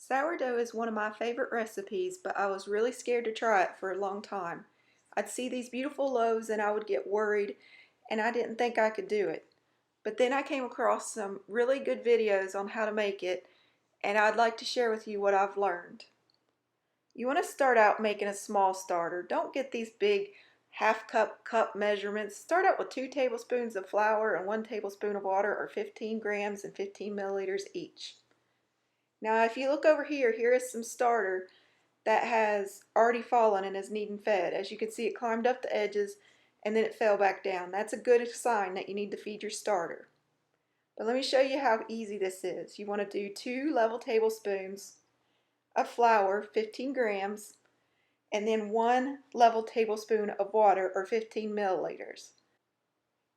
Sourdough is one of my favorite recipes, but I was really scared to try it for a long time. I'd see these beautiful loaves and I would get worried and I didn't think I could do it. But then I came across some really good videos on how to make it and I'd like to share with you what I've learned. You want to start out making a small starter. Don't get these big cup measurements. Start out with 2 tablespoons of flour and 1 tablespoon of water, or 15 grams and 15 milliliters each. Now if you look over here, here is some starter that has already fallen and is needing fed. As you can see, it climbed up the edges and then it fell back down. That's a good sign that you need to feed your starter. But let me show you how easy this is. You want to do 2 level tablespoons of flour, 15 grams, and then 1 level tablespoon of water, or 15 milliliters.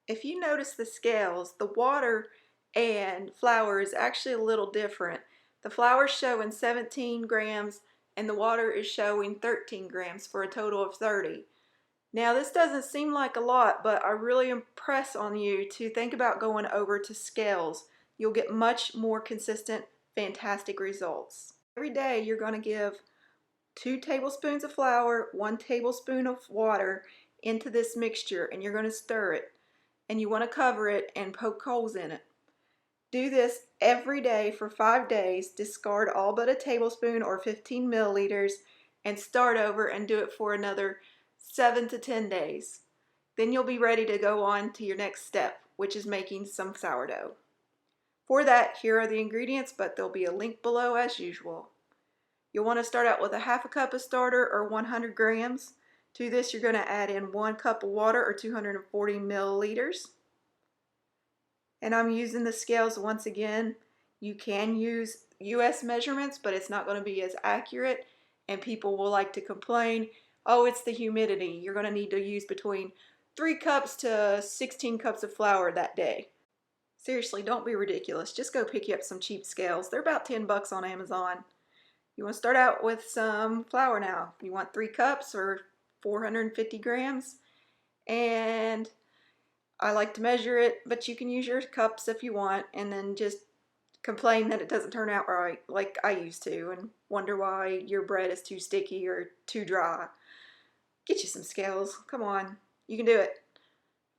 If you notice the scales, the water and flour is actually a little different. The flour is showing 17 grams and the water is showing 13 grams for a total of 30. Now this doesn't seem like a lot, but I really impress on you to think about going over to scales. You'll get much more consistent, fantastic results. Every day you're going to give 2 tablespoons of flour, 1 tablespoon of water into this mixture, and you're going to stir it. And you want to cover it and poke holes in it. Do this every day for 5 days. Discard all but a tablespoon or 15 milliliters and start over and do it for another 7 to 10 days. Then you'll be ready to go on to your next step, which is making some sourdough. For that, here are the ingredients, but there'll be a link below as usual. You'll want to start out with a half a cup of starter, or 100 grams. To this, you're going to add in 1 cup of water, or 240 milliliters. And I'm using the scales once again. You can use US measurements, but it's not going to be as accurate, and people will like to complain, oh, it's the humidity. You're going to need to use between 3 cups to 16 cups of flour that day. Seriously, don't be ridiculous. Just go pick you up some cheap scales. They're about 10 bucks on Amazon. You want to start out with some flour now. You want 3 cups or 450 grams. And I like to measure it, but you can use your cups if you want, and then just complain that it doesn't turn out right like I used to and wonder why your bread is too sticky or too dry. Get you some scales. Come on. You can do it.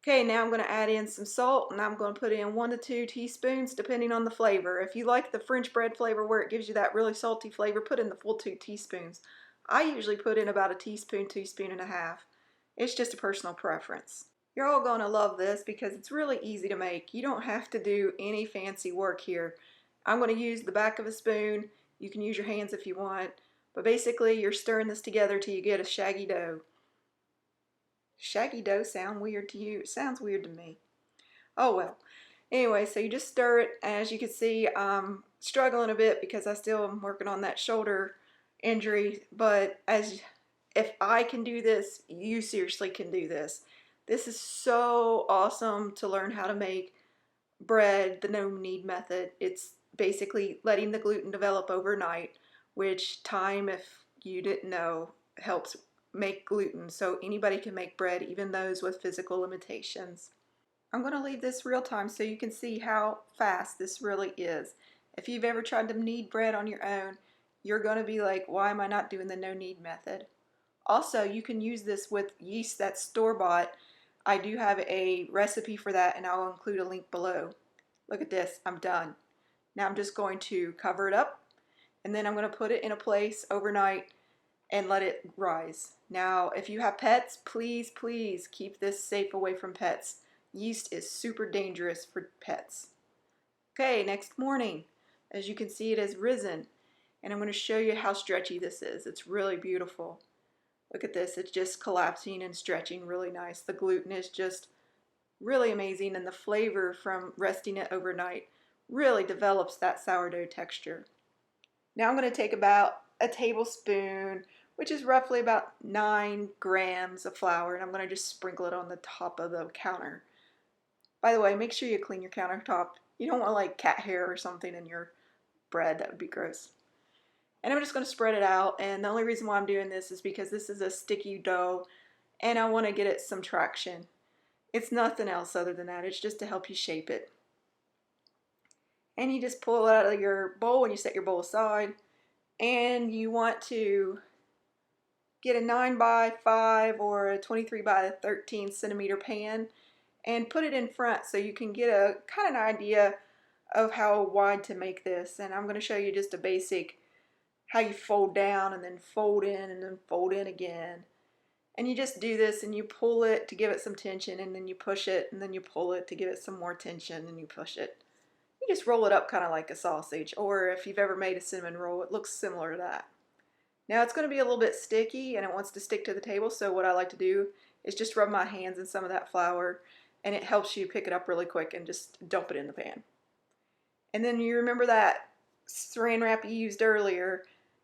Okay, now I'm going to add in some salt, and I'm going to put in 1 to 2 teaspoons depending on the flavor. If you like the French bread flavor where it gives you that really salty flavor, put in the full 2 teaspoons. I usually put in about a teaspoon, teaspoon and a half. It's just a personal preference. You're all going to love this because it's really easy to make. You don't have to do any fancy work here. I'm going to use the back of a spoon. You can use your hands if you want. But basically, you're stirring this together till you get a shaggy dough. Shaggy dough sound weird to you? It sounds weird to me. Oh well. Anyway, so you just stir it. As you can see, I'm struggling a bit because I still am working on that shoulder injury. But if I can do this, you seriously can do this. This is so awesome to learn how to make bread the no-knead method. It's basically letting the gluten develop overnight, which if you didn't know, helps make gluten so anybody can make bread, even those with physical limitations. I'm going to leave this real time so you can see how fast this really is. If you've ever tried to knead bread on your own, you're going to be like, why am I not doing the no-knead method? Also, you can use this with yeast that's store-bought. I do have a recipe for that, and I'll include a link below. Look at this, I'm done. Now I'm just going to cover it up, and then I'm going to put it in a place overnight and let it rise. Now, if you have pets, please keep this safe away from pets. Yeast is super dangerous for pets. Okay, next morning, as you can see, it has risen, and I'm going to show you how stretchy this is. It's really beautiful. Look at this, it's just collapsing and stretching really nice. The gluten is just really amazing, and the flavor from resting it overnight really develops that sourdough texture. Now I'm going to take about a tablespoon, which is roughly about 9 grams of flour, and I'm going to just sprinkle it on the top of the counter. By the way, make sure you clean your countertop. You don't want like cat hair or something in your bread. That would be gross. And I'm just going to spread it out, and the only reason why I'm doing this is because this is a sticky dough and I want to get it some traction. It's nothing else other than that. It's just to help you shape it. And you just pull it out of your bowl and you set your bowl aside. and you want to get a 9 by 5 or a 23 by 13 centimeter pan and put it in front so you can get a kind of an idea of how wide to make this. And I'm going to show you just a basic how you fold down and then fold in and then fold in again. And you just do this and you pull it to give it some tension, and then you push it, and then you pull it to give it some more tension, and you push it. You just roll it up kind of like a sausage, or if you've ever made a cinnamon roll, it looks similar to that. Now it's going to be a little bit sticky and it wants to stick to the table, so what I like to do is just rub my hands in some of that flour, and it helps you pick it up really quick and just dump it in the pan. And then you remember that saran wrap you used earlier,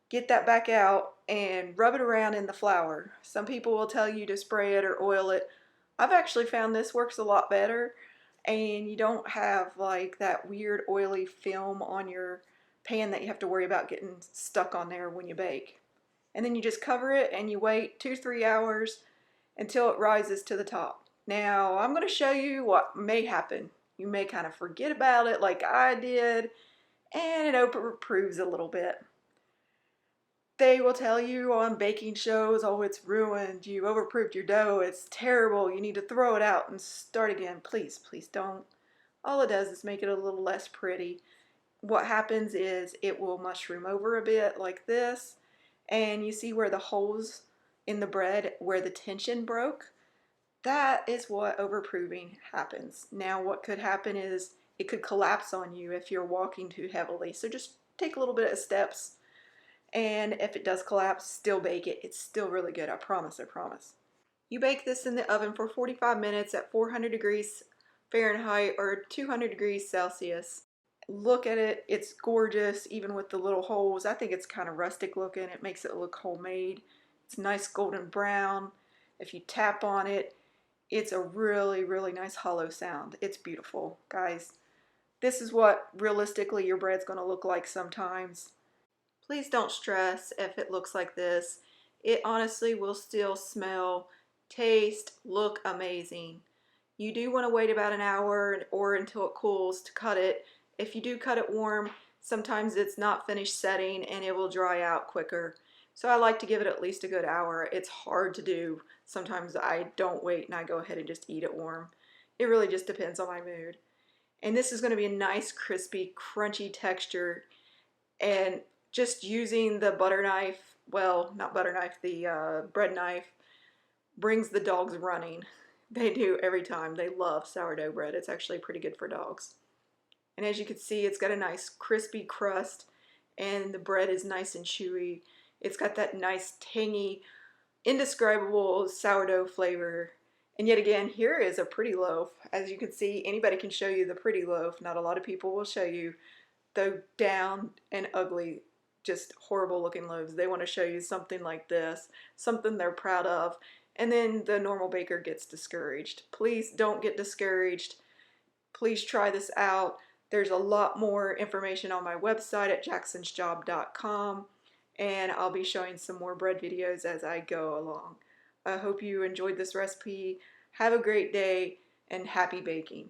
get that back out and rub it around in the flour. Some people will tell you to spray it or oil it. I've actually found this works a lot better, and you don't have like that weird oily film on your pan that you have to worry about getting stuck on there when you bake. And then you just cover it and you wait 2-3 hours until it rises to the top. Now I'm going to show you what may happen. You may kind of forget about it like I did, and it overproves a little bit. They will tell you on baking shows, oh, it's ruined, you overproofed your dough, it's terrible, you need to throw it out and start again. Please, please don't. All it does is make it a little less pretty. What happens is it will mushroom over a bit like this, and you see where the holes in the bread where the tension broke? That is what overproving happens. Now what could happen is it could collapse on you if you're walking too heavily. So just take a little bit of steps, and if it does collapse, still bake it. It's still really good, I promise, I promise. You bake this in the oven for 45 minutes at 400 degrees Fahrenheit or 200 degrees Celsius. Look at it, it's gorgeous, even with the little holes. I think it's kind of rustic looking. It makes it look homemade. It's nice golden brown. If you tap on it, it's a really, really nice hollow sound. It's beautiful, guys. This is what realistically your bread's going to look like sometimes. Please don't stress if it looks like this. It honestly will still smell, taste, look amazing. You do want to wait about an hour or until it cools to cut it. If you do cut it warm, sometimes it's not finished setting and it will dry out quicker. So I like to give it at least a good hour. It's hard to do. Sometimes I don't wait and I go ahead and just eat it warm. It really just depends on my mood. And this is going to be a nice, crispy, crunchy texture. And just using the butter knife, well, not butter knife, the bread knife, brings the dogs running. They do every time. They love sourdough bread. It's actually pretty good for dogs. And as you can see, it's got a nice crispy crust, and the bread is nice and chewy. It's got that nice tangy, indescribable sourdough flavor. And yet again, here is a pretty loaf. As you can see, anybody can show you the pretty loaf. Not a lot of people will show you the down and ugly, just horrible looking loaves. They want to show you something like this, something they're proud of, and then the normal baker gets discouraged. Please don't get discouraged. Please try this out. There's a lot more information on my website at jacksonsjob.com, and I'll be showing some more bread videos as I go along. I hope you enjoyed this recipe. Have a great day and happy baking.